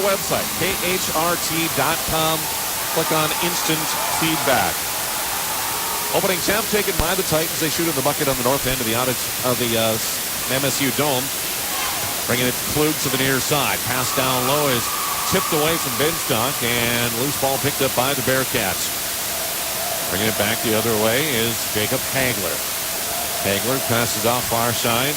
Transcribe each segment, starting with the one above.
our website, khrt.com. Click on Instant Feedback. Opening tap taken by the Titans. They shoot in the bucket on the north end of the MSU Dome. Bringing it to Klug to the near side. Pass down low is tipped away from Benstock, and loose ball picked up by the Bearcats. Bringing it back the other way is Jacob Hagler. Hagler passes off far side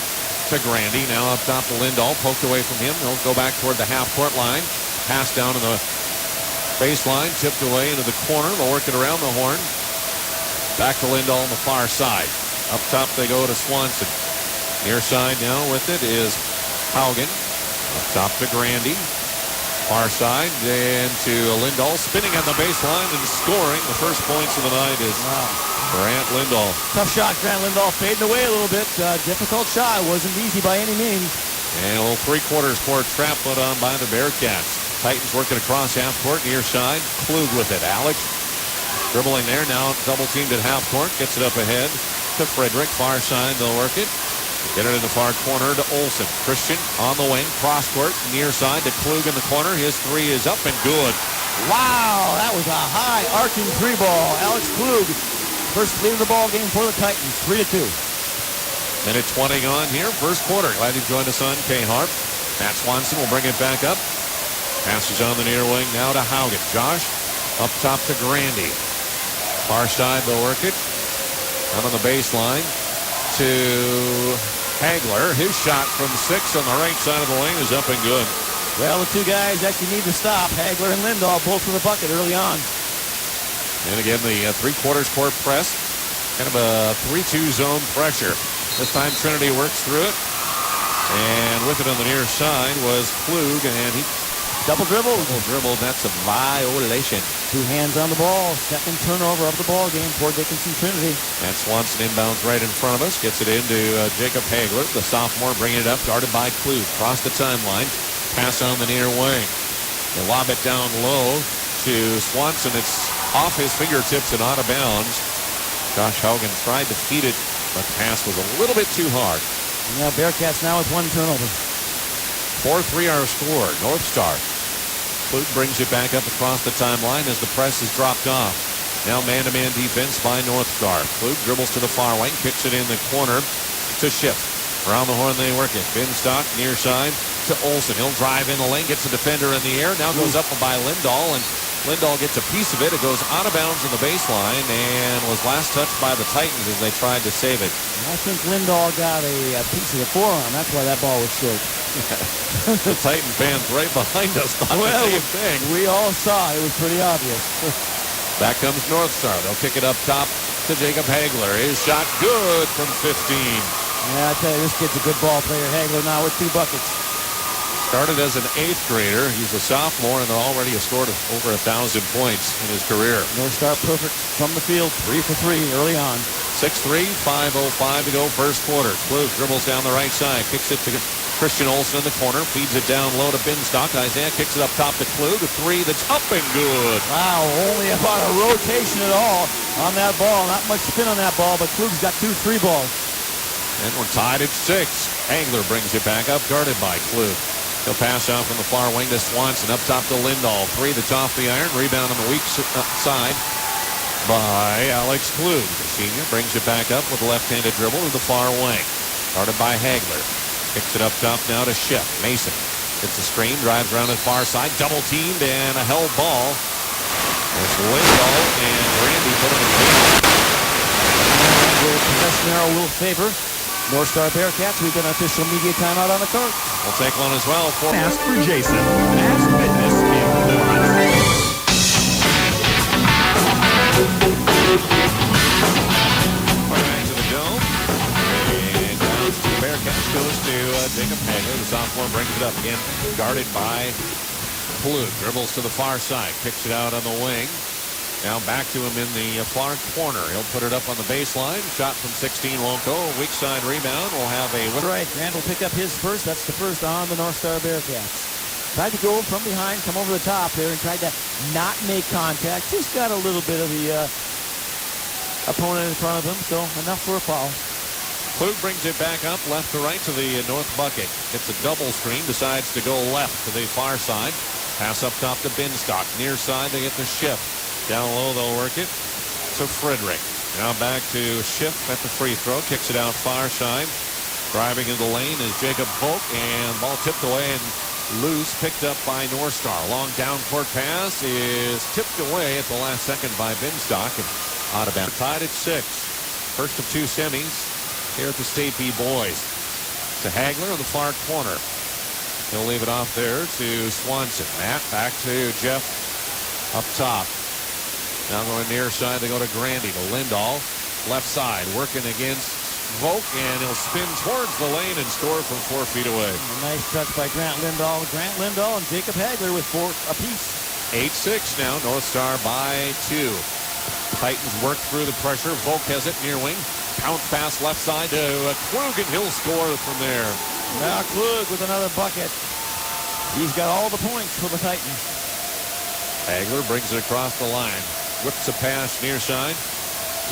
to Grandy. Now up top to Lindahl. Poked away from him. He'll go back toward the half-court line. Pass down to the baseline. Tipped away into the corner. They'll work it around the horn. Back to Lindahl on the far side. Up top they go to Swanson. Near side now with it is Haugen. Up top to Grandy. Far side and to Lindahl. Spinning on the baseline and scoring. The first points of the night is Grant Lindahl. Tough shot, Grant Lindahl fading away a little bit. Difficult shot. Wasn't easy by any means. And a little three-quarters court trap put on by the Bearcats. Titans working across half court, near side. Klug with it. Alex dribbling there, now double teamed at half court, gets it up ahead to Frederick, far side, they'll work it. Get it in the far corner to Olsen. Christian on the wing, cross court, near side to Klug in the corner. His three is up and good. Wow, that was a high arcing three ball. Alex Klug, first lead of the ball game for the Titans, 3-2. Minute 20 gone here, first quarter. Glad you joined us on K-Harp. Matt Swanson will bring it back up. Passes on the near wing now to Haugen. Josh up top to Grandy. Far side, they'll work it. Out on the baseline to Hagler. His shot from 6 on the right side of the lane is up and good. Well, the two guys actually need to stop. Hagler and Lindahl both with a bucket early on. And again, the three-quarters court press. Kind of a 3-2 zone pressure. This time Trinity works through it. And with it on the near side was Klug, and he double dribble. That's a violation. Two hands on the ball. Second turnover of the ball game for Dickinson Trinity. And Swanson inbounds right in front of us. Gets it into Jacob Hagler, the sophomore, bringing it up, guarded by Klug. Cross the timeline. Pass on the near wing. They lob it down low to Swanson. It's off his fingertips and out of bounds. Josh Haugen tried to feed it, but the pass was a little bit too hard. Now Bearcats now with one turnover. 4-3 our score. North Star. Klug brings it back up across the timeline as the press is dropped off. Now man-to-man defense by North Star. Klug dribbles to the far wing, kicks it in the corner to Schiff. Around the horn they work it. Benstock near side to Olsen. He'll drive in the lane, gets a defender in the air. Now goes up by Lindahl, and Lindahl gets a piece of it. It goes out of bounds on the baseline and was last touched by the Titans as they tried to save it. I think Lindahl got a piece of the forearm. That's why that ball was short. The Titan fans right behind us thought the same thing. We all saw it. It was pretty obvious. Back comes North Star. They'll kick it up top to Jacob Hagler. His shot good from 15. Yeah, I tell you, this kid's a good ball player. Hagler now with 2 buckets. Started as an 8th grader. He's a sophomore, and already has scored over 1,000 points in his career. North Star perfect from the field, 3 for 3 early on. 6-3, 5:05 to go first quarter. Klug dribbles down the right side, kicks it to Christian Olsen in the corner, feeds it down low to Benstock. Isaiah kicks it up top to Klug. A 3 that's up and good. Wow, only about a rotation at all on that ball. Not much spin on that ball, but Klug's got 2 free balls. And we're tied at 6. Hagler brings it back up, guarded by Klug. He'll pass out from the far wing to Swanson. Up top to Lindahl. 3 that's off the iron. Rebound on the weak side by Alex Klug. The senior brings it back up with a left-handed dribble to the far wing. Guarded by Hagler. Kicks it up top now to Schiff. Mason gets a screen, drives around the far side. Double teamed and a held ball. It's Lindahl and Randy put him in the Possession arrow will favor North Star Bearcats. We've got an official media timeout on the court. We'll take one as well. Ask for Jason. Ask Fitness and Performance. Back to the dome. And down to the Bearcats goes to Jacob Hagler. The sophomore brings it up again. Guarded by Klug. Dribbles to the far side. Kicks it out on the wing. Now back to him in the far corner. He'll put it up on the baseline. Shot from 16 won't go. Weak side rebound. We'll have a... Right, Grant will pick up his first. That's the first on the North Star Bearcats. Tried to go from behind, come over the top there, and tried to not make contact. Just got a little bit of the opponent in front of him, so enough for a foul. Klug brings it back up left to right to the north bucket. It's a double screen. Decides to go left to the far side. Pass up top to Binstock. Near side, they get the Schiff. Down low, they'll work it to Frederick. Now back to Schiff at the free throw. Kicks it out far side. Driving into the lane is Jacob Volk, and ball tipped away and loose, picked up by North Star. Long down court pass is tipped away at the last second by Binstock, and out of bounds. Tied at 6. First of 2 semis here at the State B boys. To Hagler on the far corner. He'll leave it off there to Swanson. Matt back to Jeff up top. Now going near side, they go to Grandy, to Lindahl. Left side, working against Volk, and he'll spin towards the lane and score from 4 feet away. A nice touch by Grant Lindahl. Grant Lindahl and Jacob Hagler with 4 apiece. 8-6 now. North Star by 2. Titans work through the pressure. Volk has it near wing. Bounce pass left side to Klug, and he'll score from there. Now Klug with another bucket. He's got all the points for the Titans. Hagler brings it across the line. Whips a pass near side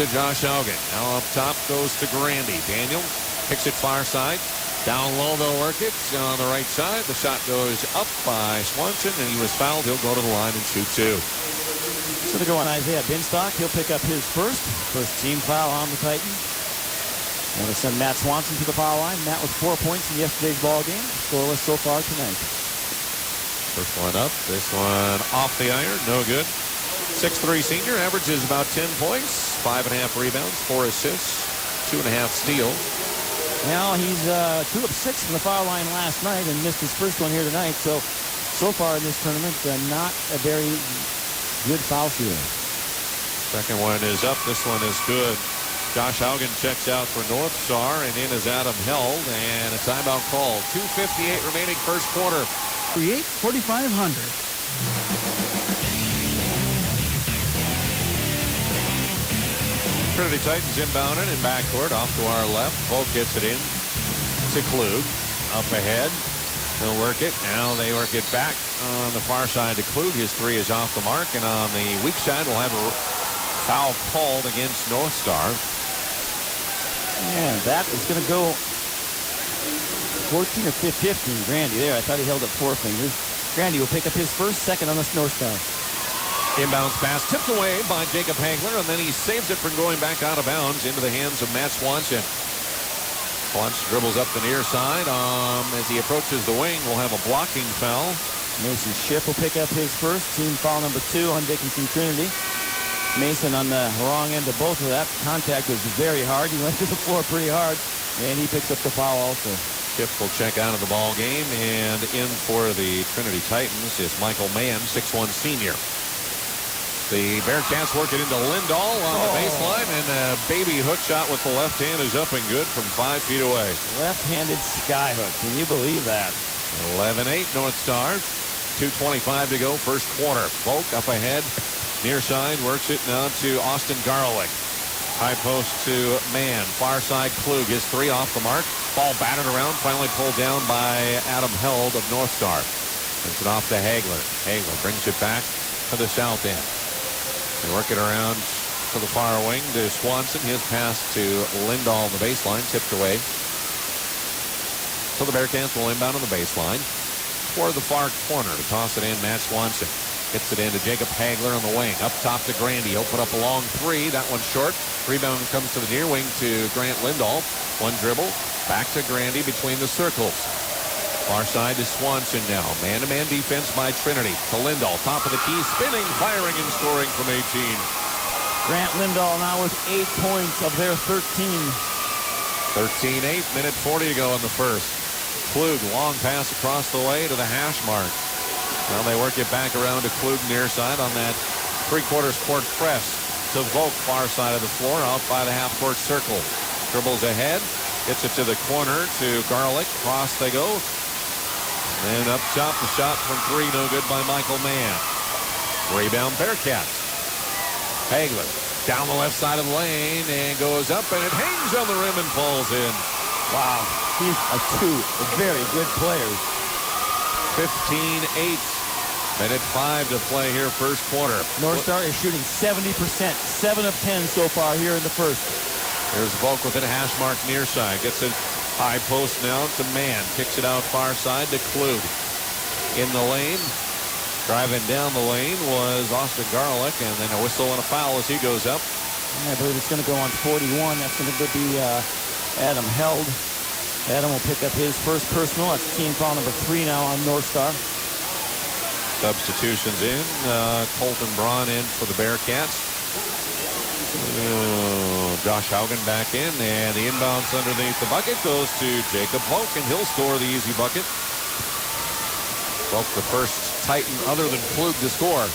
to Josh Augen. Now up top goes to Grandy. Daniel kicks it far side. Down low, they'll work it. On the right side, the shot goes up by Swanson, and he was fouled. He'll go to the line and shoot 2. So to go on Isaiah Binstock, he'll pick up his first team foul on the Titans. And we'll send Matt Swanson to the foul line. Matt with 4 points in yesterday's ball game. Scoreless so far tonight. First one up. This one off the iron. No good. 6'3" senior, averages about 10 points, 5.5 rebounds, 4 assists, 2.5 steals. Now he's 2 of 6 from the foul line last night and missed his first one here tonight. So far in this tournament, not a very good foul shooter. Second one is up. This one is good. Josh Augen checks out for North Star, and in is Adam Held, and a timeout called. 2:58 remaining first quarter. Create 4,500. Trinity Titans inbounded in backcourt off to our left. Volk gets it in to Klug. Up ahead. They'll work it. Now they work it back on the far side to Klug. His 3 is off the mark. And on the weak side, we'll have a foul called against North Star. And that is going to go 14 or 15. Grandy there. I thought he held up 4 fingers. Grandy will pick up his first, second on the North Star. Inbounds pass tipped away by Jacob Hagler, and then he saves it from going back out of bounds into the hands of Matt Swanson. Swanson dribbles up the near side. As he approaches the wing, we'll have a blocking foul. Mason Schiff will pick up his first, team foul number 2 on Dickinson Trinity. Mason on the wrong end of both of that. Contact was very hard. He went to the floor pretty hard, and he picks up the foul also. Schiff will check out of the ball game, and in for the Trinity Titans is Michael Mann, 6'1" senior. The Bearcats work it into Lindahl on the baseline, and a baby hook shot with the left hand is up and good from 5 feet away. Left-handed skyhook. Can you believe that? 11-8 North Star. 2:25 to go, first quarter. Volk up ahead. Near side works it now to Austin Garlick. High post to Mann. Far side Klug. His 3 off the mark. Ball batted around, finally pulled down by Adam Held of North Star. Brings it off to Hagler. Hagler brings it back to the south end. They work it around to the far wing to Swanson. His pass to Lindahl on the baseline, tipped away. So the Bearcats will inbound on the baseline toward the far corner to toss it in. Matt Swanson gets it in to Jacob Hagler on the wing. Up top to Grandy. He'll put up a long 3. That one's short. Rebound comes to the near wing to Grant Lindahl. One dribble. Back to Grandy between the circles. Far side to Swanson now. Man-to-man defense by Trinity. To Lindahl, top of the key, spinning, firing, and scoring from 18. Grant Lindahl now with 8 points of their 13. 13-8, minute 40 to go in the first. Klug, long pass across the way to the hash mark. Now they work it back around to Klug near side on that three-quarters court press. To Volk, far side of the floor, out by the half-court circle. Dribbles ahead, gets it to the corner to Garlick. Cross they go. And up top, the shot from 3, no good by Michael Mann. Rebound Bearcats. Hagler down the left side of the lane and goes up, and it hangs on the rim and falls in. Wow, these are 2 very good players. 15-8. Minute 5 to play here, first quarter. North Star is shooting 70%, 7 of 10 so far here in the first. Here's Volk with a hash mark near side. Gets it high post now to Mann. Kicks it out far side to Klug. In the lane. Driving down the lane was Austin Garlick, and then a whistle and a foul as he goes up. I believe it's going to go on 41. That's going to be Adam Held. Adam will pick up his first personal. That's team foul number 3 now on North Star. Substitutions in. Colton Braun in for the Bearcats. Josh Haugen back in, and the inbounds underneath the bucket goes to Jacob Volk, and he'll score the easy bucket. Volk, the first Titan other than Klug to score.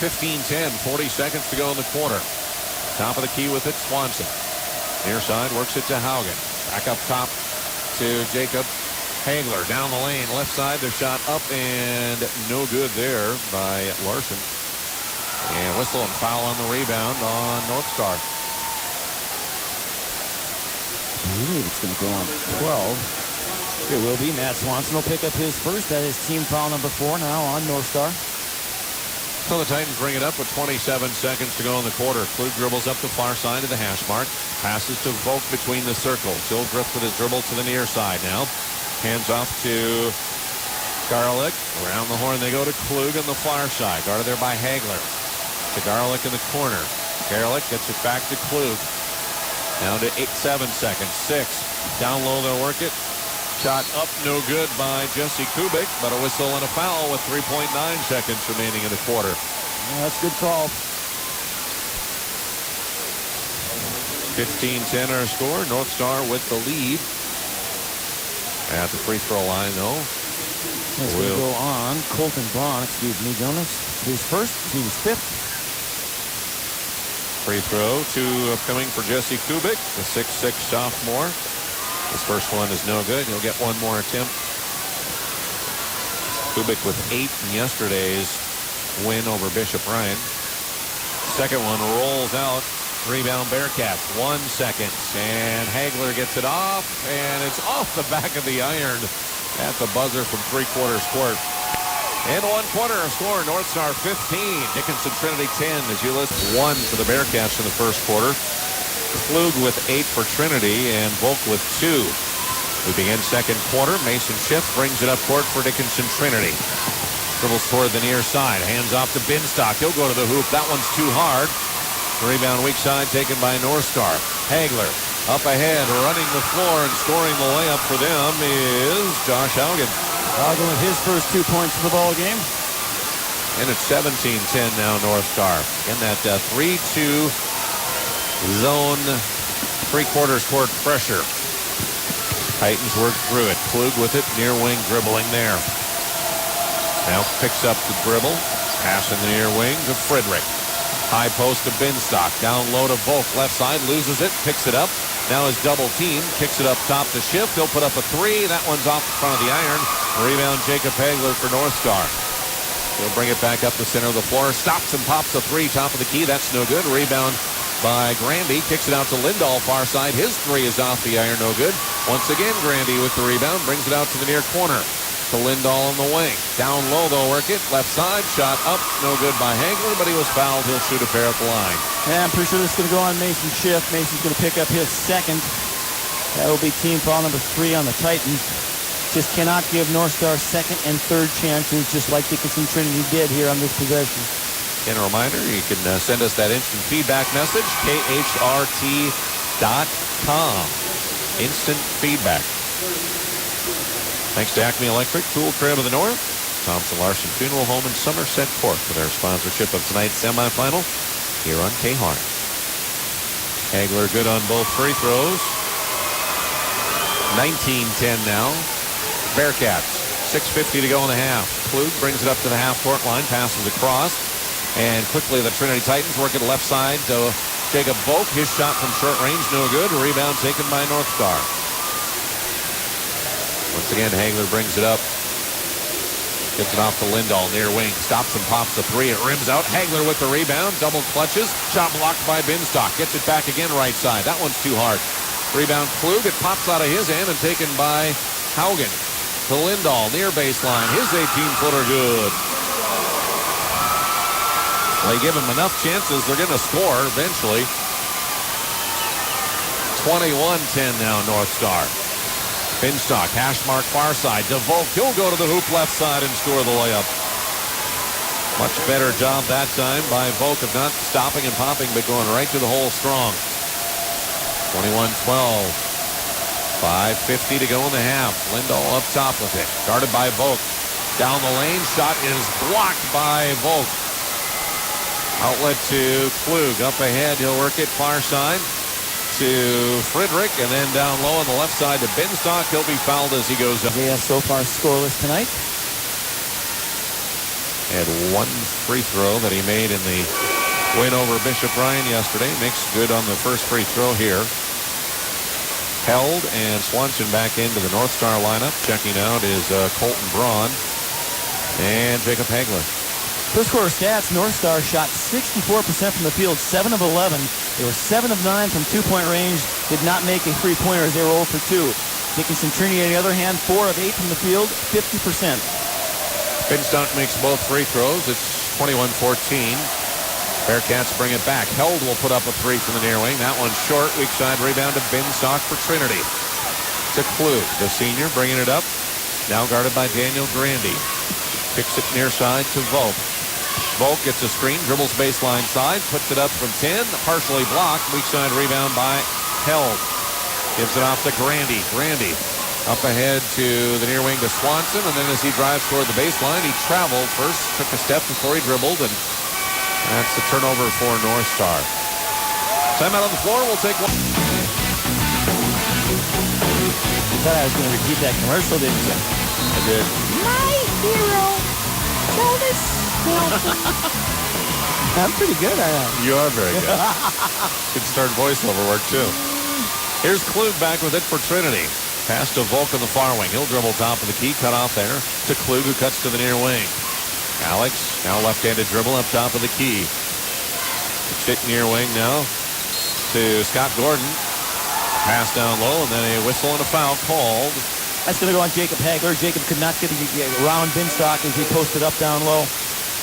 15-10, 40 seconds to go in the quarter. Top of the key with it, Swanson. Near side, works it to Haugen. Back up top to Jacob Hagler. Down the lane, left side, the shot up and no good there by Larson. And whistle and foul on the rebound on North Star. I believe it's going to go on 12. It will be. Matt Swanson will pick up his first. That is team foul number 4 now on North Star. So the Titans bring it up with 27 seconds to go in the quarter. Klug dribbles up the far side of the hash mark. Passes to Volk between the circles. Hildreth with his dribble to the near side now. Hands off to Garlick. Around the horn they go to Klug on the far side. Guarded there by Hagler. To Garlick in the corner. Garlick gets it back to Klug. Down to 7 seconds. 6. Down low they'll work it. Shot up, no good by Jesse Kubik, but a whistle and a foul with 3.9 seconds remaining in the quarter. Yeah, that's a good call. 15-10 our score. North Star with the lead. At the free throw line, though. It's going to go on. Colton Braun, Jonas. His fifth. Free throw, 2 upcoming for Jesse Kubik, the 6'6 sophomore. His first one is no good. He'll get one more attempt. Kubik with 8 in yesterday's win over Bishop Ryan. Second one rolls out. Rebound Bearcats. 1 second. And Hagler gets it off. And it's off the back of the iron at the buzzer from three-quarters court. And 1 quarter score. North Star 15. Dickinson Trinity 10 as you list 1 for the Bearcats in the first quarter. Klug with 8 for Trinity and Volk with 2. We begin second quarter. Mason Schiff brings it up court for Dickinson Trinity. Dribbles toward the near side. Hands off to Binstock. He'll go to the hoop. That one's too hard. Rebound weak side taken by North Star. Hagler up ahead, running the floor and scoring the layup for them is Josh Haugen. Haugen with his first 2 points of the ball game. And it's 17-10 now North Star. In that 3-2 zone, three-quarters court pressure. Titans work through it. Klug with it, near wing dribbling there. Now picks up the dribble. Pass in the near wing to Frederick. High post to Binstock. Down low to Volk. Left side, loses it, picks it up. Now is double team. Kicks it up top to Schiff. He'll put up a 3. That one's off the front of the iron. Rebound Jacob Hagler for North Star. He'll bring it back up the center of the floor. Stops and pops a 3 top of the key. That's no good. Rebound by Grandy. Kicks it out to Lindahl far side. His 3 is off the iron. No good. Once again, Grandy with the rebound. Brings it out to the near corner. To Lindahl on the wing. Down low, they'll work it. Left side, shot up. No good by Hagler, but he was fouled. He'll shoot a pair at the line. Yeah, I'm pretty sure this is going to go on Mason Schiff. Mason's going to pick up his second. That will be team foul number 3 on the Titans. Just cannot give North Star second and third chances, just like Dickinson Trinity did here on this possession. And a reminder, you can send us that instant feedback message, KHRT.com. Instant feedback. Thanks to Acme Electric, Tool Crib of the North, Thompson Larson Funeral Home in Somerset Court for their sponsorship of tonight's semifinal here on K-Hart. Hagler good on both free throws. 19-10 now. Bearcats, 6:50 to go in the half. Klug brings it up to the half-court line, passes across, and quickly the Trinity Titans work it left side to Jacob Volk. His shot from short range, no good. A rebound taken by North Star. Once again, Hagler brings it up. Gets it off to Lindahl, near wing. Stops and pops the 3. It rims out. Hagler with the rebound. Double clutches. Shot blocked by Binstock. Gets it back again right side. That one's too hard. Rebound Klug. It pops out of his hand and taken by Haugen. To Lindahl, near baseline. His 18-footer good. They give him enough chances. They're going to score eventually. 21-10 now, North Star. Binstock, hash mark far side. DeVolk, he'll go to the hoop left side and score the layup. Much better job that time by Volk of not stopping and popping, but going right to the hole strong. 21-12. 5:50 to go in the half. Lindahl up top with it. Guarded by Volk. Down the lane. Shot is blocked by Volk. Outlet to Klug. Up ahead. He'll work it far side to Friedrich. And then down low on the left side to Binstock. He'll be fouled as he goes up. Yeah, so far scoreless tonight. Had one free throw that he made in the win over Bishop Ryan yesterday. Makes good on the first free throw here. Held and Swanson back into the North Star lineup. Checking out is Colton Braun and Jacob Hagler. First quarter stats, North Star shot 64% from the field, 7 of 11. They were 7 of 9 from two-point range. Did not make a three-pointer as they were 0 for 2. Dickinson Trinity, on the other hand, 4 of 8 from the field, 50%. Binstock makes both free throws. It's 21-14. Bearcats bring it back. Held will put up a three from the near wing. That one's short. Weak side rebound to Binstock for Trinity. To Klug, the senior, bringing it up. Now guarded by Daniel Grandy. Kicks it near side to Volk. Volk gets a screen, dribbles baseline side, puts it up from 10, partially blocked. Weak side rebound by Held. Gives it off to Grandy. Grandy up ahead to the near wing to Swanson, and then as he drives toward the baseline, he traveled first, took a step before he dribbled, and that's the turnover for North Star. Timeout on the floor. We'll take one. You thought I was going to repeat that commercial, didn't you? I did. My hero, Jonas Nelson. I'm pretty good, aren't I? You are very good. Could start voiceover work, too. Here's Klug back with it for Trinity. Pass to Volk on the far wing. He'll dribble top of the key, cut off there to Klug, who cuts to the near wing. Alex, now left-handed dribble up top of the key. Sit near wing now to Scott Gordon. Pass down low, and then a whistle and a foul called. That's going to go on Jacob Hagler. Jacob could not get around Binstock as he posted up down low.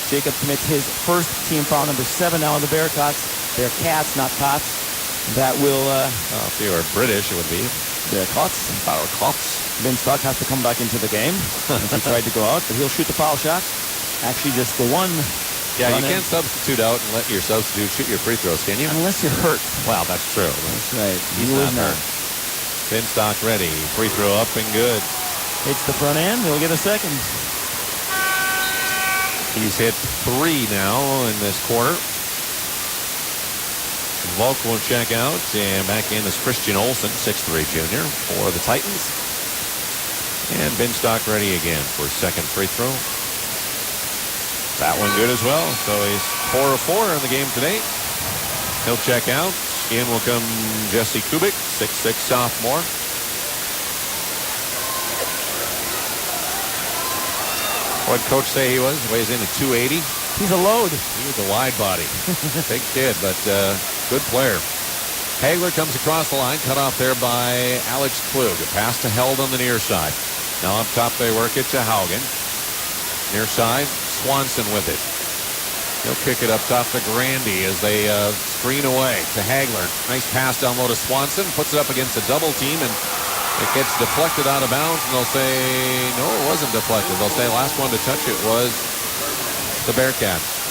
Jacob commits his first team foul, number 7 now on the Bearcats. Bearcats, not Cots. That will... if you were British, it would be Bearcats. Bearcats. Binstock has to come back into the game as he tried to go out, but he'll shoot the foul shot. Actually, just the one. Yeah, you can't substitute out and let your substitute shoot your free throws, can you? Unless you're hurt. Well, that's true. That's right. He's not hurt. Binstock ready. Free throw up and good. Hits the front end. He'll get a second. He's hit 3 now in this quarter. Volk will check out, and back in is Christian Olsen, 6'3" junior for the Titans. And Binstock ready again for second free throw. That one good as well. So he's 4 of 4 in the game today. He'll check out. In will come Jesse Kubik, 6'6" sophomore. What'd Coach say he was? Weighs in at 280. He's a load. He was a wide body. Big kid, but good player. Hagler comes across the line, cut off there by Alex Klug. A pass to Held on the near side. Now up top they work it to Haugen. Near side, Swanson with it. He'll kick it up top to Grandy as they screen away to Hagler. Nice pass down low to Swanson. Puts it up against a double team, and it gets deflected out of bounds. And they'll say, no, it wasn't deflected. They'll say last one to touch it was the Bearcats.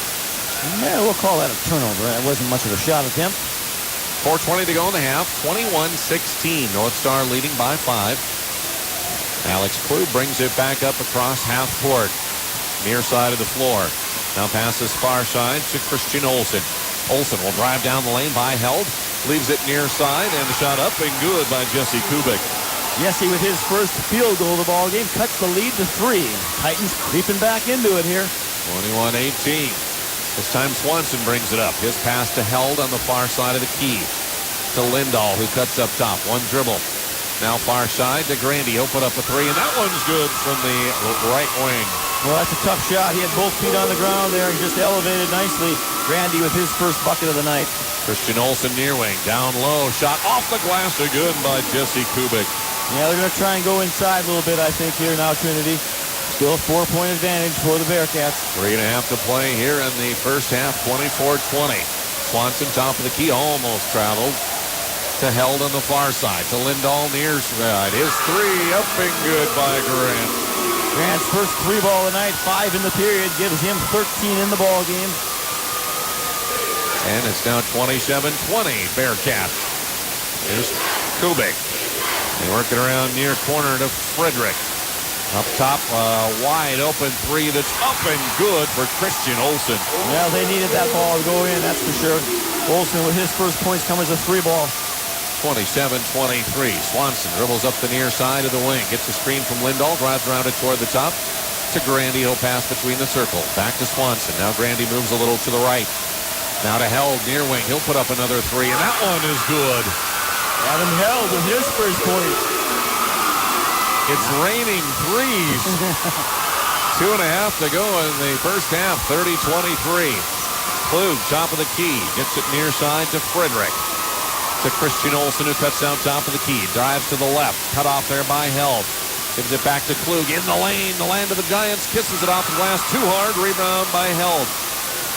Yeah, we'll call that a turnover. It wasn't much of a shot attempt. 4:20 to go in the half. 21-16. North Star leading by 5. Alex Klug brings it back up across half court. Near side of the floor. Now passes far side to Christian Olsen. Olsen will drive down the lane by Held. Leaves it near side, and the shot up and good by Jesse Kubik. Jesse with his first field goal of the ball game cuts the lead to 3. Titans creeping back into it here. 21-18. This time Swanson brings it up. His pass to Held on the far side of the key. To Lindahl, who cuts up top. One dribble. Now far side to Grandy. He'll put up a 3, and that one's good from the right wing. Well, that's a tough shot. He had both feet on the ground there and just elevated nicely. Grandy with his first bucket of the night. Christian Olsen near wing. Down low. Shot off the glass again by Jesse Kubik. Yeah, they're going to try and go inside a little bit, I think, here now, Trinity. Still a 4-point advantage for the Bearcats. 3.5 to play here in the first half, 24-20. Swanson, top of the key, almost traveled. To Held on the far side. To Lindahl near side. His 3 up and good by Grant. Grant's first 3 ball of the night, 5 in the period, gives him 13 in the ball game. And it's now 27-20, Bearcats. Here's Kubik. They work it around near corner to Frederick. Up top, wide open 3 that's up and good for Christian Olsen. Well, they needed that ball to go in, that's for sure. Olsen with his first points come as a 3 ball. 27-23. Swanson dribbles up the near side of the wing. Gets a screen from Lindahl. Drives around it toward the top. To Grandy. He'll pass between the circles. Back to Swanson. Now Grandy moves a little to the right. Now to Held near wing. He'll put up another 3. And that one is good. Adam Held with his first point. It's raining threes. 2.5 to go in the first half. 30-23. Klug, top of the key. Gets it near side to Frederick. To Christian Olsen, who cuts out top of the key. Drives to the left. Cut off there by Held. Gives it back to Klug in the lane. The land of the Giants. Kisses it off the glass. Too hard. Rebound by Held.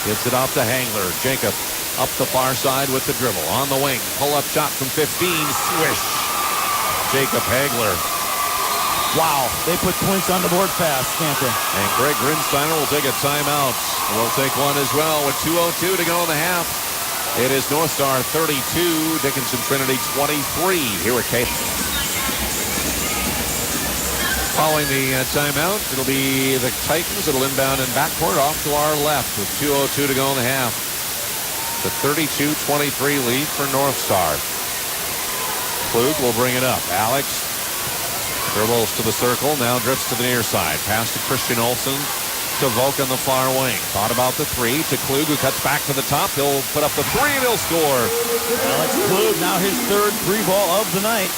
Gives it off to Hangler. Jacob up the far side with the dribble. On the wing. Pull-up shot from 15. Swish. Jacob Hagler. Wow, they put points on the board fast, can't they? And Greg Grinsteiner will take a timeout. We'll take one as well with 2:02 to go in the half. It is North Star 32, Dickinson Trinity 23 here at Cape. Following the timeout, it'll be the Titans. It'll inbound in backcourt off to our left with 2:02 to go in the half. The 32-23 lead for North Star. Klug will bring it up. Alex dribbles to the circle, now drifts to the near side. Pass to Christian Olsen. To Volk on the far wing. Thought about the 3. To Klug, who cuts back to the top. He'll put up the 3 and he'll score. Alex Klug, now his third 3 ball of the night.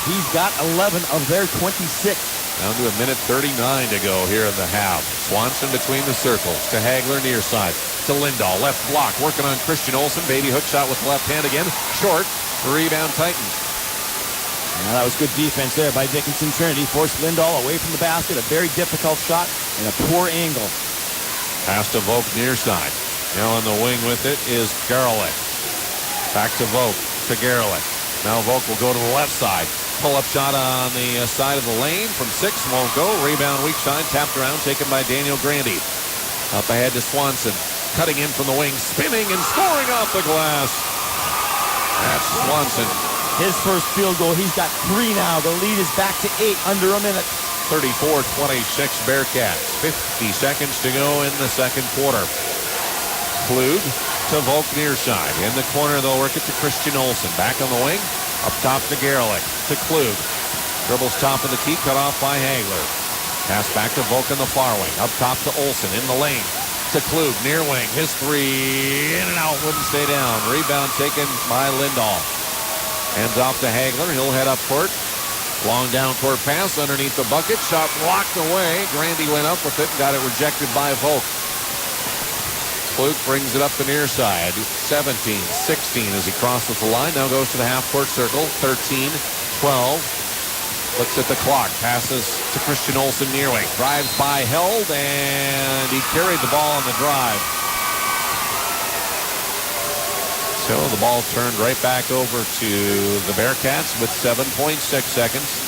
He's got 11 of their 26. Down to 1:39 to go here in the half. Swanson between the circles. To Hagler near side. To Lindahl. Left block. Working on Christian Olsen. Baby hook shot with the left hand again. Short. Rebound Titans. Now that was good defense there by Dickinson Trinity. Forced Lindahl away from the basket. A very difficult shot and a poor angle. Pass to Volk near side. Now on the wing with it is Garlick. Back to Volk. To Garlick. Now Volk will go to the left side. Pull-up shot on the side of the lane from 6. Won't go. Rebound weak side. Tapped around. Taken by Daniel Grandy. Up ahead to Swanson. Cutting in from the wing. Spinning and scoring off the glass. That's Swanson. His first field goal. He's got 3 now. The lead is back to 8 under a minute. 34-26 Bearcats. 50 seconds to go in the second quarter. Klug to Volk near side. In the corner, they'll work it to Christian Olsen. Back on the wing. Up top to Garlick. To Klug. Dribbles top of the key. Cut off by Hagler. Pass back to Volk on the far wing. Up top to Olsen. In the lane. To Klug. Near wing. His 3. In and out. Wouldn't stay down. Rebound taken by Lindahl. Hands off to Hagler. He'll head up court. Long down court pass underneath the bucket. Shot blocked away. Grandy went up with it and got it rejected by Volk. Klug brings it up the near side. 17-16 as he crosses the line. Now goes to the half-court circle. 13-12. Looks at the clock. Passes to Christian Olsen near wing. Drives by Held, and he carried the ball on the drive. So the ball turned right back over to the Bearcats with 7.6 seconds.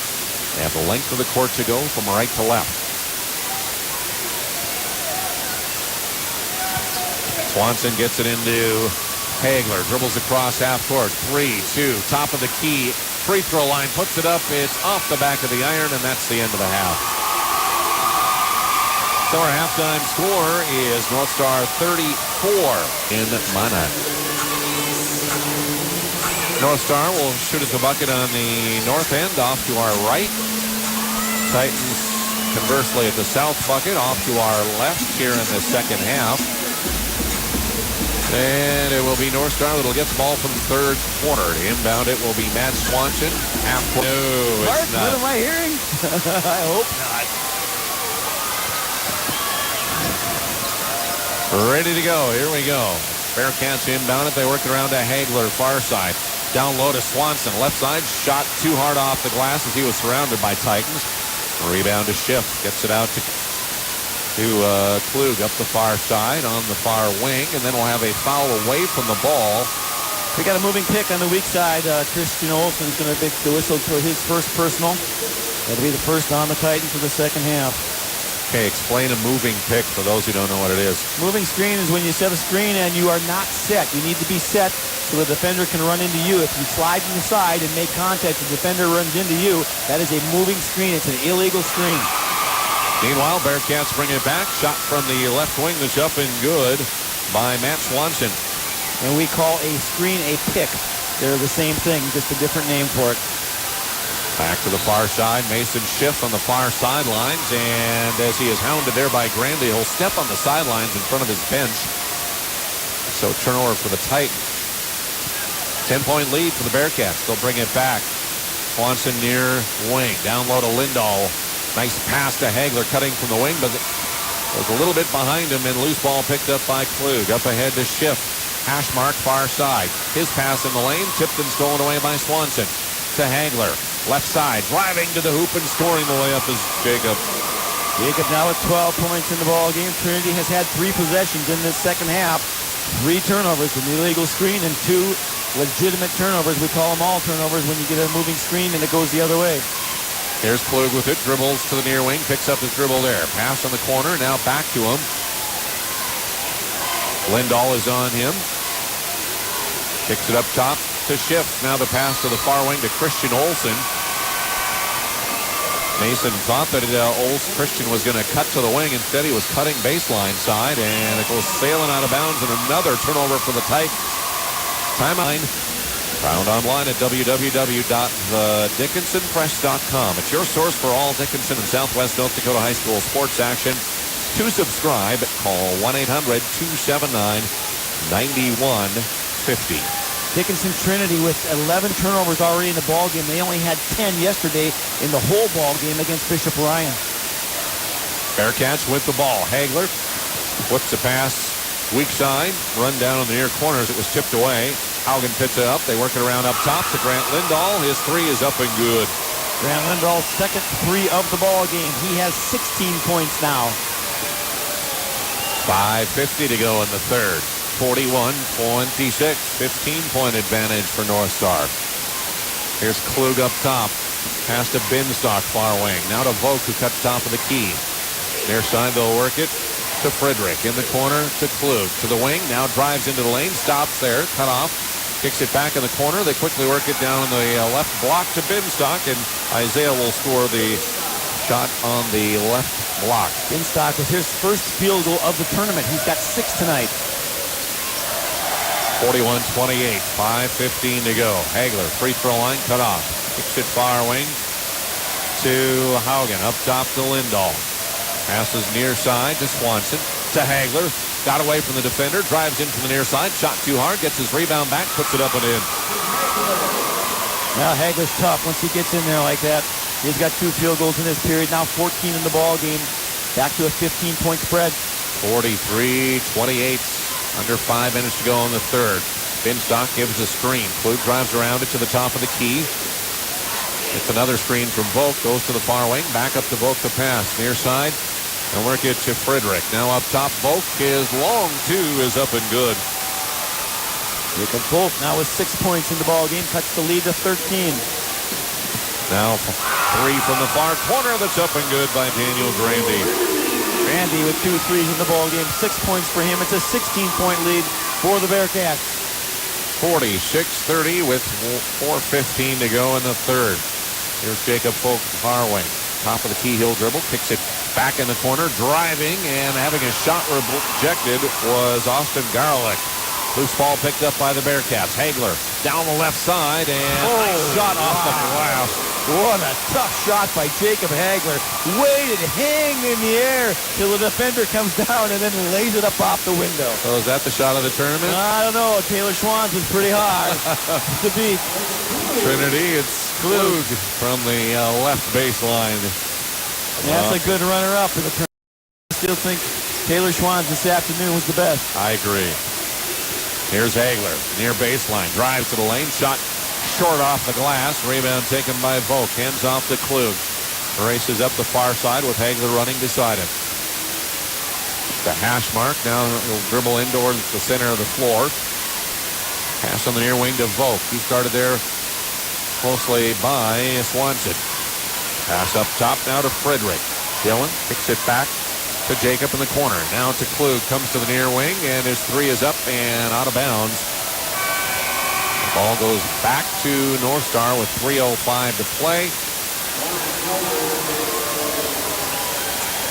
They have the length of the court to go from right to left. Swanson gets it into Hagler. Dribbles across half court. 3-2. Top of the key. Free throw line. Puts it up. It's off the back of the iron, and that's the end of the half. So our halftime score is North Star 34 in Minot. North Star will shoot at the bucket on the north end, off to our right. Titans, conversely, at the south bucket, off to our left here in the second half. And it will be North Star that'll get the ball from the third corner. To inbound it will be Matt Swanson. Half court. No, Mark, it's not. what am I hearing? I hope not. Ready to go. Here we go. Bearcats inbound it. They work it around to Hagler, far side. Down low to Swanson. Left side, shot too hard off the glass as he was surrounded by Titans. Rebound to Schiff. Gets it out to Klug up the far side on the far wing. And then we'll have a foul away from the ball. We got a moving pick on the weak side. Christian Olsen's going to make the whistle for his first personal. That'll be the first on the Titans for the second half. Okay, explain a moving pick for those who don't know what it is. Moving screen is when you set a screen and you are not set. You need to be set so the defender can run into you. If you slide to the side and make contact, the defender runs into you. That is a moving screen. It's an illegal screen. Meanwhile, Bearcats bring it back. Shot from the left wing that's up and good by Matt Swanson. And we call a screen a pick. They're the same thing, just a different name for it. Back to the far side. Mason Schiff on the far sidelines. And as he is hounded there by Grandy, he'll step on the sidelines in front of his bench. So turnover for the Titans. 10-point lead for the Bearcats. They'll bring it back. Swanson near wing. Down low to Lindahl. Nice pass to Hagler cutting from the wing, but it was a little bit behind him, and loose ball picked up by Klug. Up ahead to Schiff. Hash mark far side. His pass in the lane. Tipped and stolen away by Swanson. To Hagler. Left side, driving to the hoop and scoring the way up is Jacob. Jacob now with 12 points in the ball game. Trinity has had 3 possessions in this second half. 3 turnovers, an illegal screen, and 2 legitimate turnovers. We call them all turnovers when you get a moving screen and it goes the other way. Here's Klug with it, dribbles to the near wing, picks up his dribble there. Pass on the corner, now back to him. Lindahl is on him. Kicks it up top to Schiff. Now the pass to the far wing to Christian Olsen. Mason thought that Christian was going to cut to the wing. Instead, he was cutting baseline side, and it goes sailing out of bounds, and another turnover for the Titans. Timeline found online at www.thedickinsonpress.com. It's your source for all Dickinson and Southwest North Dakota high school sports action. To subscribe, call 1-800-279-9150. Dickinson Trinity with 11 turnovers already in the ball game. They only had 10 yesterday in the whole ball game against Bishop Ryan. Bearcats with the ball. Hagler flips a pass weak side, run down in the near corners. It was tipped away. Haugen picks it up. They work it around up top to Grant Lindahl. His 3 is up and good. Grant Lindahl's second 3 of the ball game. He has 16 points now. 5:50 to go in the third. 41-26, 15-point advantage for North Star. Here's Klug up top. Pass to Binstock, far wing. Now to Vogt, who cuts top of the key. Near side, they'll work it to Friedrich. In the corner to Klug. To the wing, now drives into the lane, stops there, cut off. Kicks it back in the corner. They quickly work it down in the left block to Binstock, and Isaiah will score the shot on the left block. Binstock with his first field goal of the tournament. He's got 6 tonight. 41-28, 5:15 to go. Hagler, free throw line, cut off. Kicks it far wing to Haugen. Up top to Lindahl. Passes near side to Swanson. To Hagler. Got away from the defender. Drives in from the near side. Shot too hard. Gets his rebound back. Puts it up and in. Now Hagler's tough once he gets in there like that. He's got 2 field goals in this period. Now 14 in the ball game. Back to a 15-point spread. 43-28. Under 5 minutes to go in the third. Binstock gives a screen. Klug drives around it to the top of the key. It's another screen from Vogt. Goes to the far wing. Back up to Vogt to pass. Near side. And work it to Friedrich. Now up top. Vogt. His long 2 is up and good. Jacob Vogt now with 6 points in the ball game. Cuts the lead to 13. Now 3 from the far corner. That's up and good by Daniel Grandy. Grandy with 2 threes in the ball game. 6 points for him. It's a 16-point lead for the Bearcats. 46-30 with 4:15 to go in the third. Here's Jacob Vogt, far wing. Top of the key, he'll dribble. Kicks it back in the corner. Driving and having a shot rejected was Austin Garlick. Loose ball picked up by the Bearcats. Hagler down the left side and nice shot off the glass. What a tough shot by Jacob Hagler. Waited, hanged in the air till the defender comes down and then lays it up off the window. So is that the shot of the tournament? I don't know. Taylor Schwann's is pretty hard to beat. Trinity, it's Klug from the left baseline. That's a good runner-up in the tournament. I still think Taylor Schwann's this afternoon was the best. I agree. Here's Hagler, near baseline, drives to the lane, shot short off the glass, rebound taken by Vogt, hands off to Klug. Races up the far side with Hagler running beside him. The hash mark, now he'll dribble in towards the center of the floor. Pass on the near wing to Vogt. He started there closely by Swanson. Pass up top now to Friedrich. Dillon kicks it back to Jacob in the corner. Now to Klug, comes to the near wing, and his three is up and out of bounds. The ball goes back to North Star with 3:05 to play.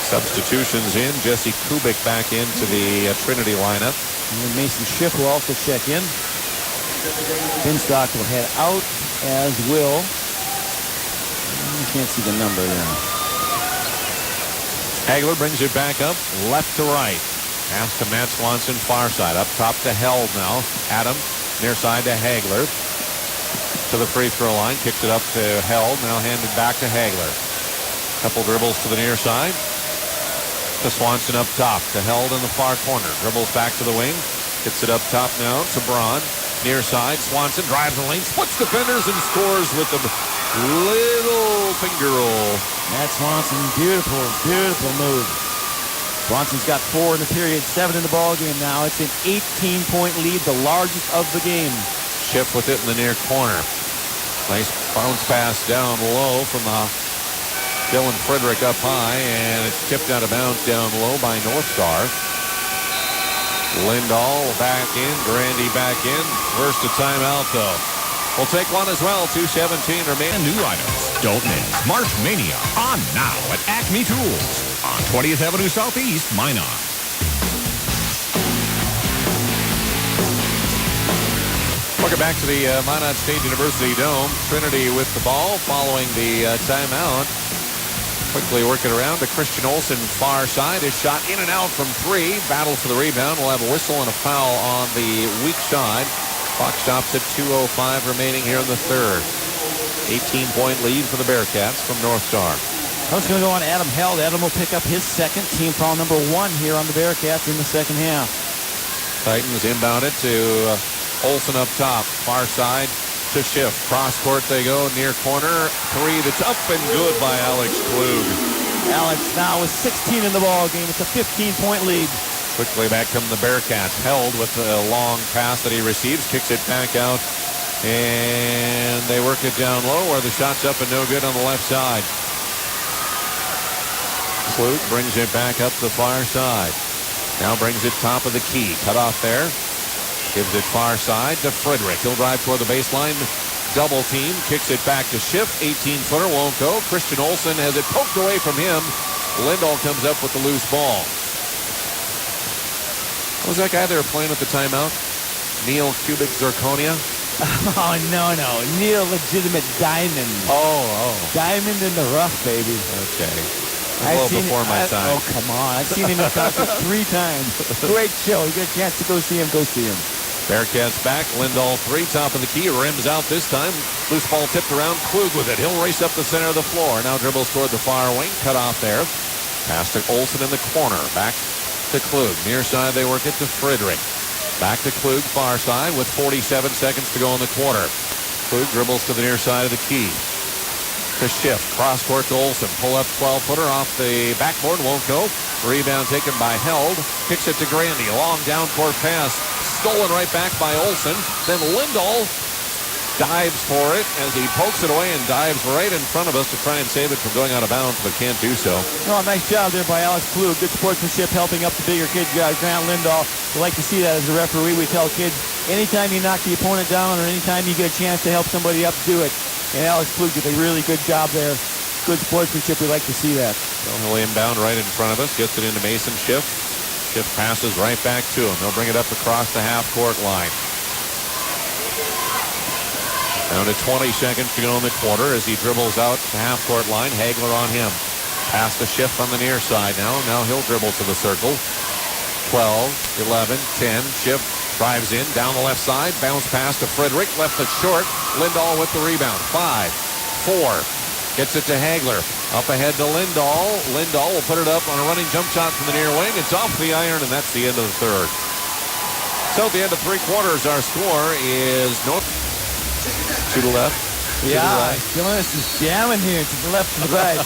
Substitutions in. Jesse Kubik back into the Trinity lineup. And Mason Schiff will also check in. Finstock will head out, as will. You can't see the number there. Hagler brings it back up, left to right. Pass to Matt Swanson, far side. Up top to Held now. Adam, near side to Hagler. To the free throw line. Kicks it up to Held. Now handed back to Hagler. Couple dribbles to the near side. To Swanson up top. To Held in the far corner. Dribbles back to the wing. Gets it up top now to Braun. Near side. Swanson drives the lane. Splits defenders and scores with the little finger roll. Matt Swanson, beautiful, beautiful move. Swanson's got 4 in the period, 7 in the ball game now. It's an 18-point lead, the largest of the game. Schiff with it in the near corner. Nice bounce pass down low from Dylan Frederick up high, and it's tipped out of bounds down low by North Star. Lindahl back in, Grandy back in. First a timeout though. We'll take one as well. 2:17 remain. And new items. Don't miss March Mania on now at Acme Tools on 20th Avenue Southeast, Minot. Welcome back to the Minot State University Dome. Trinity with the ball following the timeout. Quickly work it around to Christian Olsen, far side. His shot in and out from 3. Battle for the rebound. We'll have a whistle and a foul on the weak side. Clock stops at 2:05 remaining here in the third. 18-point lead for the Bearcats from North Star. Coach going to go on Adam Held. Adam will pick up his second, team foul number 1 here on the Bearcats in the second half. Titans inbound it to Olsen up top. Far side to Schiff. Cross court they go. Near corner. 3 that's up and good by Alex Klug. Alex now with 16 in the ball game. It's a 15-point lead. Quickly back come the Bearcats. Held with a long pass that he receives. Kicks it back out. And they work it down low where the shot's up and no good on the left side. Klug brings it back up the far side. Now brings it top of the key. Cut off there. Gives it far side to Frederick. He'll drive toward the baseline. Double team. Kicks it back to Schiff. 18-footer won't go. Christian Olsen has it poked away from him. Lindahl comes up with the loose ball. What was that guy they were playing at the timeout? Neil Cubic Zirconia? Oh, no. Neil Legitimate Diamond. Oh. Diamond in the rough, baby. Okay. I've Well seen before my time. Oh, come on. I've seen him in concert 3 times. Great show. You get a chance to go see him, go see him. Bearcats back. Lindahl 3, top of the key. Rims out this time. Loose ball tipped around. Klug with it. He'll race up the center of the floor. Now dribbles toward the far wing. Cut off there. Pass to Olsen in the corner. Back to Klug. Near side they work it to Frederick. Back to Klug, far side with 47 seconds to go in the quarter. Klug dribbles to the near side of the key. To Schiff. Cross court to Olsen. Pull up 12-footer off the backboard. Won't go. Rebound taken by Held. Kicks it to Grandy. Long down court pass. Stolen right back by Olsen. Then Lindahl dives for it as he pokes it away and dives right in front of us to try and save it from going out of bounds, but can't do so. Oh, nice job there by Alex Klug. Good sportsmanship helping up the bigger kid, Grant Lindahl. We like to see that as a referee. We tell kids, anytime you knock the opponent down or anytime you get a chance to help somebody up, do it. And Alex Klug did a really good job there. Good sportsmanship. We like to see that. Well, he'll inbound right in front of us. Gets it into Mason Schiff. Schiff passes right back to him. They'll bring it up across the half-court line. Down to 20 seconds to go in the quarter as he dribbles out the half-court line. Hagler on him. Pass to Schiff on the near side now. Now he'll dribble to the circle. 12, 11, 10. Schiff drives in down the left side. Bounce pass to Frederick. Left it short. Lindahl with the rebound. 5, 4. Gets it to Hagler. Up ahead to Lindahl. Lindahl will put it up on a running jump shot from the near wing. It's off the iron, and that's the end of the third. So at the end of 3 quarters, our score is North. To the left. Yeah, to the right. Jonas is jamming here to the left and the right.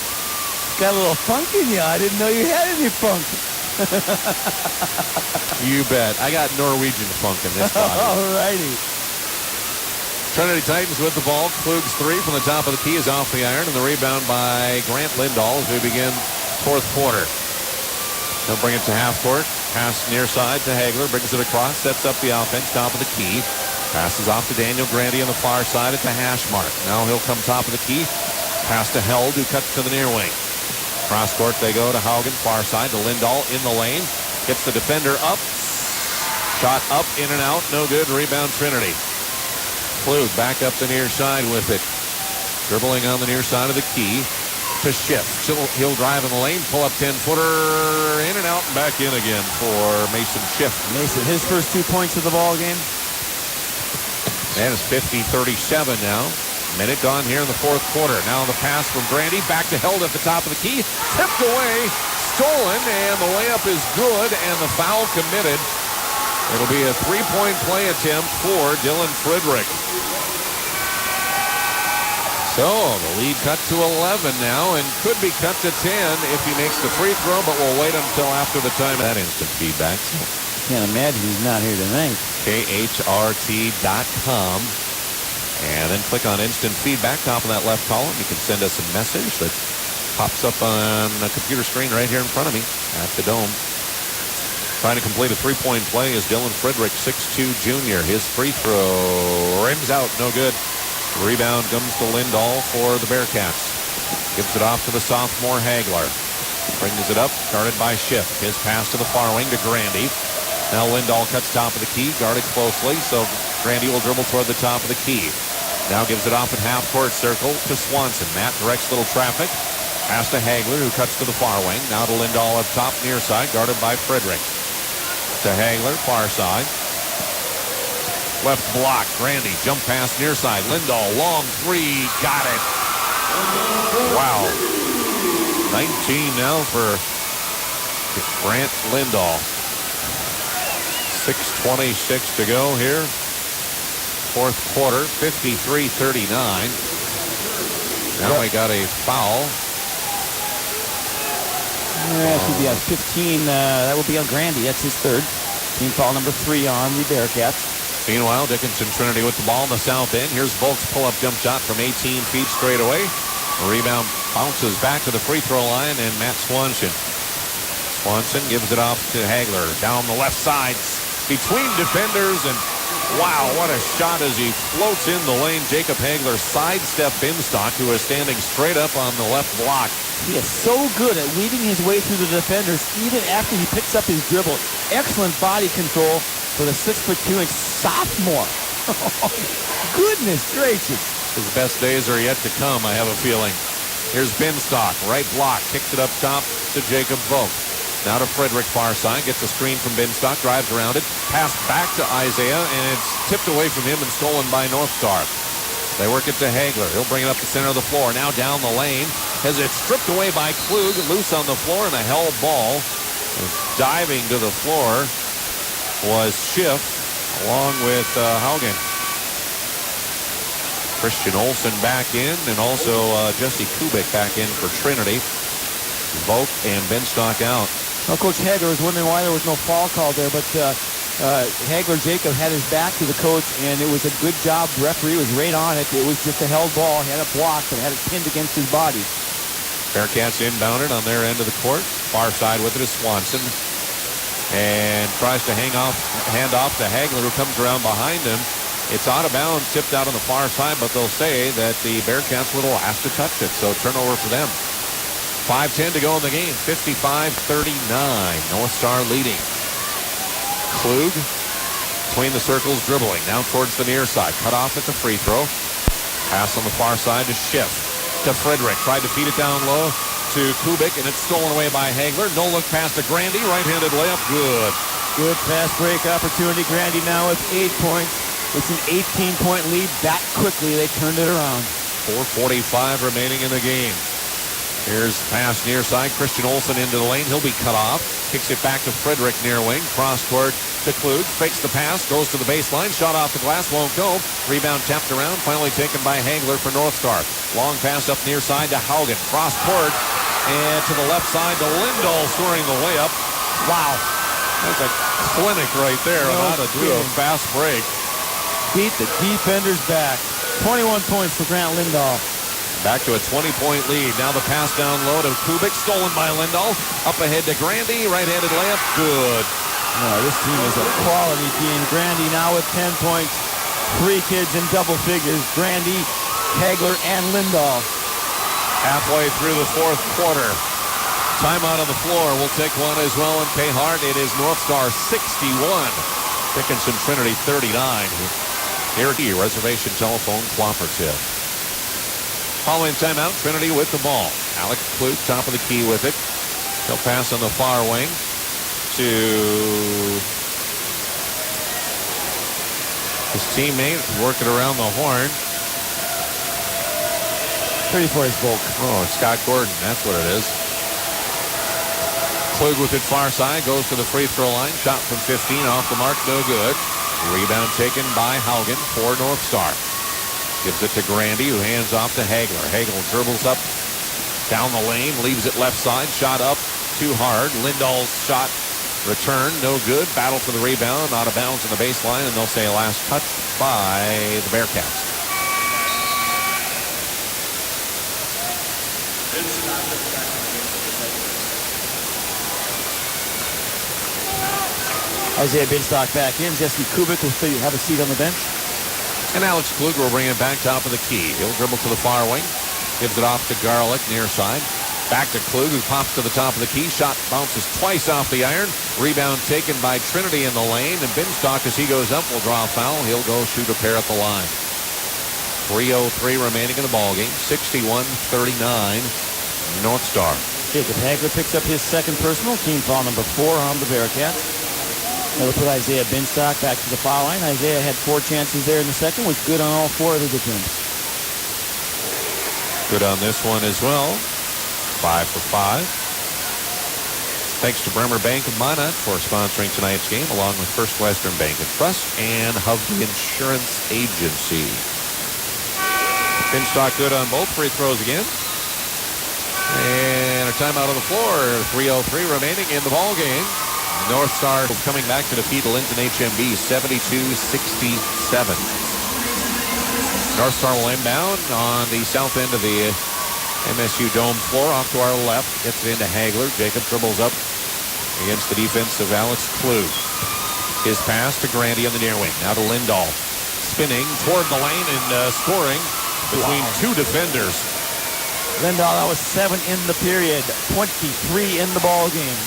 Got a little funk in you. I didn't know you had any funk. You bet. I got Norwegian funk in this body. All righty. Trinity Titans with the ball. Klug's 3 from the top of the key is off the iron, and the rebound by Grant Lindahl as we begin fourth quarter. He'll bring it to half court. Pass near side to Hagler. Brings it across. Sets up the offense. Top of the key. Passes off to Daniel Grandy on the far side at the hash mark. Now he'll come top of the key. Pass to Held, who cuts to the near wing. Cross court they go to Haugen. Far side to Lindahl in the lane. Gets the defender up. Shot up, in and out. No good. Rebound Trinity. Klug back up the near side with it. Dribbling on the near side of the key to Schiff. He'll drive in the lane, pull up 10-footer, in and out and back in again for Mason Schiff. Mason, his first 2 points of the ball game. And it's 50-37 now. Minute gone here in the fourth quarter. Now the pass from Grandy back to Held at the top of the key. Tipped away, stolen, and the layup is good, and the foul committed. It'll be a three-point play attempt for Dylan Friedrich. So the lead cut to 11 now and could be cut to 10 if he makes the free throw, but we'll wait until after the time. That instant feedback. Can't imagine he's not here tonight. KHRT.com. And then click on instant feedback, top of that left column. You can send us a message that pops up on a computer screen right here in front of me at the Dome. Trying to complete a three-point play is Dylan Friedrich, 6'2 junior. His free throw rims out, no good. Rebound comes to Lindahl for the Bearcats. Gives it off to the sophomore Hagler. Brings it up, guarded by Schiff. His pass to the far wing to Grandy. Now Lindahl cuts top of the key, guarded closely, so Grandy will dribble toward the top of the key. Now gives it off in half-court circle to Swanson. Matt directs little traffic. Pass to Hagler, who cuts to the far wing. Now to Lindahl up top, near side, guarded by Friedrich. To Hagler, far side. Left block, Grandy, jump pass near side. Lindahl, long three, got it. Wow. 19 now for Grant Lindahl. 6:26 to go here. Fourth quarter, 53-39. Now we got a foul. Should be on 15. That will be on Grandy. That's his third. Team foul number 3 on the Bearcats. Meanwhile, Dickinson Trinity with the ball in the south end. Here's Volk's pull-up jump shot from 18 feet straight away. The rebound bounces back to the free throw line, and Matt Swanson. Swanson gives it off to Hagler. Down the left side, between defenders, and wow, what a shot as he floats in the lane. Jacob Hagler sidestepped Bimstock, who is standing straight up on the left block. He is so good at weaving his way through the defenders, even after he picks up his dribble. Excellent body control for the 6'2" sophomore. Goodness gracious. His best days are yet to come, I have a feeling. Here's Bimstock, right block, kicks it up top to Jacob Volk. Now to Friedrich, far side, gets a screen from Bimstock, drives around it, pass back to Isaiah, and it's tipped away from him and stolen by North Star. They work it to Hagler. He'll bring it up the center of the floor. Now down the lane. Has it stripped away by Klug, loose on the floor, and a held ball. Diving to the floor was Schiff, along with Haugen. Christian Olsen back in, and also Jesse Kubik back in for Trinity. Volk and Bimstock out. Well, Coach Hagler was wondering why there was no foul call there, but Hagler Jacob had his back to the coach, and it was a good job. The referee was right on it. It was just a held ball. He had it blocked and had it pinned against his body. Bearcats inbounded on their end of the court. Far side with it is Swanson. And tries to hand off to Hagler, who comes around behind him. It's out of bounds, tipped out on the far side, but they'll say that the Bearcats were the last to touch it, so turnover for them. 5:10 to go in the game. 55-39. North Star leading. Klug between the circles, dribbling. Now towards the near side. Cut off at the free throw. Pass on the far side to Schiff. To Friedrich. Tried to feed it down low to Kubik, and it's stolen away by Hagler. No look pass to Grandy. Right-handed layup. Good. Good fast break opportunity. Grandy now with 8 points. It's an 18-point lead. That quickly they turned it around. 4:45 remaining in the game. Here's the pass near side. Christian Olsen into the lane. He'll be cut off. Kicks it back to Friedrich near wing. Cross court to Klug. Fakes the pass. Goes to the baseline. Shot off the glass. Won't go. Rebound tapped around. Finally taken by Hagler for North Star. Long pass up near side to Haugen. Cross court. And to the left side to Lindahl scoring the layup. Wow. That's a clinic right there on how to do a fast break. Beat the defenders back. 21 points for Grant Lindahl. Back to a 20-point lead. Now the pass down low to Kubik, stolen by Lindahl. Up ahead to Grandy, right-handed layup, good. This team is a quality team. Grandy now with 10 points. 3 kids in double figures. Grandy, Hagler, and Lindahl. Halfway through the fourth quarter. Timeout on the floor. We'll take one as well and pay hard. It is North Star 61. Dickinson Trinity 39. Here, reservation telephone cooperative. Following timeout, Trinity with the ball. Alex Klug, top of the key with it. He'll pass on the far wing to his teammate, working around the horn. 34 is Volk. Oh, Scott Gordon, that's what it is. Klug with it far side, goes to the free throw line. Shot from 15, off the mark, no good. Rebound taken by Haugen for North Star. Gives it to Grandy, who hands off to Hagler. Hagler dribbles up down the lane, leaves it left side. Shot up, too hard. Lindahl's shot return, no good. Battle for the rebound, out of bounds on the baseline, and they'll say a last touch by the Bearcats. Isaiah Binstock back in. Jesse Kubik will have a seat on the bench. And Alex Klug will bring it back top of the key. He'll dribble to the far wing. Gives it off to Garlick, near side. Back to Klug, who pops to the top of the key. Shot bounces twice off the iron. Rebound taken by Trinity in the lane. And Binstock, as he goes up, will draw a foul. He'll go shoot a pair at the line. 3:03 remaining in the ballgame. 61-39, North Star. Jacob Hagler picks up his second personal. Team foul number 4 on the Bearcats. That'll put Isaiah Binstock back to the foul line. Isaiah had 4 chances there in the second, was good on all 4 of his attempts. Good on this one as well. 5 for 5. Thanks to Bremer Bank of Minot for sponsoring tonight's game, along with First Western Bank and Trust and Hovde Insurance Agency. Binstock good on both free throws again. And a timeout on the floor. 3:03 remaining in the ball game. North Star coming back to defeat Linton HMB 72-67. North Star will inbound on the south end of the MSU Dome floor, off to our left. Gets it into Hagler. Jacob dribbles up against the defense of Alex Klug. His pass to Grandy on the near wing. Now to Lindahl. Spinning toward the lane and scoring between 2 defenders. Lindahl, that was 7 in the period. 23 in the ball game.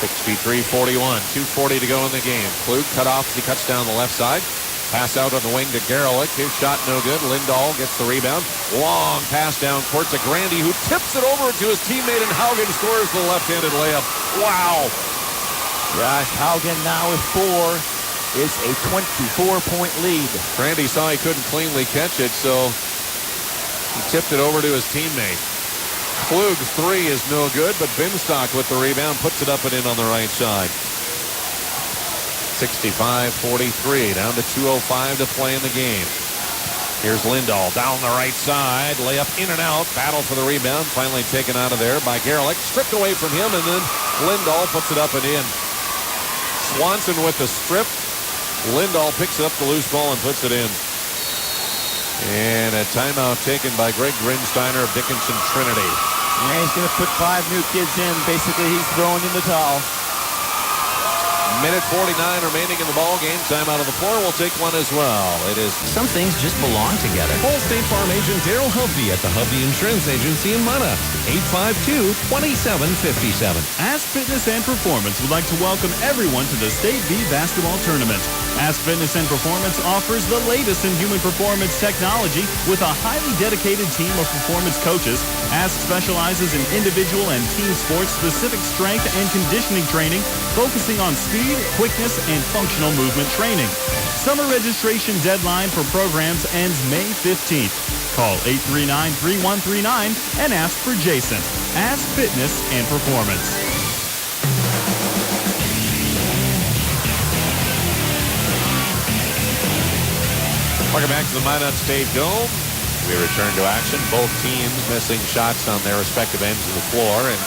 63-41. 2:40 to go in the game. Klug cut off as he cuts down the left side. Pass out on the wing to Garlick. His shot no good. Lindahl gets the rebound. Long pass down court to Grandy, who tips it over to his teammate, and Haugen scores the left-handed layup. Wow. Josh Haugen now with 4. It's a 24-point lead. Grandy saw he couldn't cleanly catch it, so he tipped it over to his teammate. Klug's 3 is no good, but Binstock with the rebound puts it up and in on the right side. 65-43, down to 2:05 to play in the game. Here's Lindahl down the right side, layup in and out, battle for the rebound, finally taken out of there by Garlick, stripped away from him, and then Lindahl puts it up and in. Swanson with the strip. Lindahl picks up the loose ball and puts it in. And a timeout taken by Greg Grinsteiner of Dickinson Trinity. Yeah, he's going to put 5 new kids in. Basically, he's throwing in the towel. Minute 49 remaining in the ball game. Timeout on the floor. We'll take one as well. It is. Some things just belong together. Call State Farm agent Daryl Hovde at the Hovde Insurance Agency in Minot. 852-2757. Ask Fitness and Performance would like to welcome everyone to the State B Basketball Tournament. Ask Fitness and Performance offers the latest in human performance technology with a highly dedicated team of performance coaches. Ask specializes in individual and team sports-specific strength and conditioning training, focusing on speed, quickness, and functional movement training. Summer registration deadline for programs ends May 15th. Call 839-3139 and ask for Jason. Ask Fitness and Performance. Welcome back to the Minot State Dome. We return to action. Both teams missing shots on their respective ends of the floor, and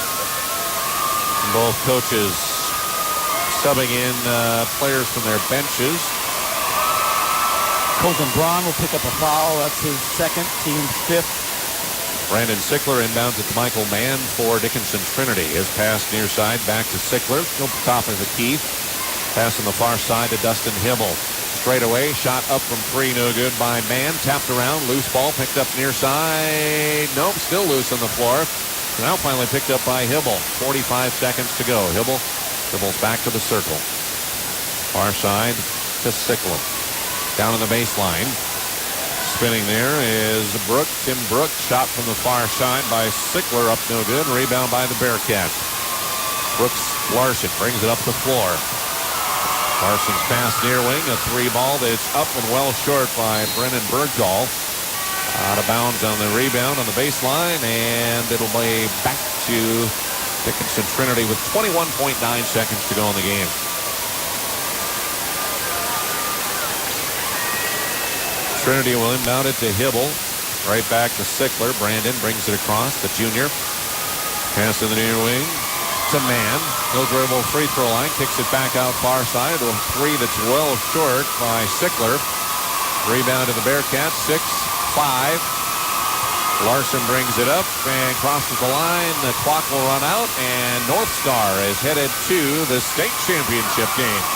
both coaches subbing in players from their benches. Colton Braun will pick up a foul. That's his second, team's 5th. Brandon Sickler inbounds it to Michael Mann for Dickinson Trinity. His pass near side back to Sickler. Go top of the key. Pass on the far side to Dustin Hibble. Straight away, shot up from three, no good by Mann. Tapped around, loose ball, picked up near side. Nope, still loose on the floor. Now finally picked up by Hibble. 45 seconds to go. Hibble's back to the circle. Far side to Sickler. Down on the baseline. Spinning there is Brook. Tim Brook. Shot from the far side by Sickler. Up no good. Rebound by the Bearcats. Brooks Larson brings it up the floor. Larson's pass near wing. A three ball that's up and well short by Brennan Bergdahl. Out of bounds on the rebound on the baseline. And it'll be back to Dickinson Trinity with 21.9 seconds to go in the game. Trinity will inbound it to Hibble. Right back to Sickler. Brandon brings it across. The junior. Pass in the near wing to Mann. No dribble free throw line. Kicks it back out far side. A three that's well short by Sickler. Rebound to the Bearcats. 6-5. Larson brings it up and crosses the line. The clock will run out. And North Star is headed to the state championship game.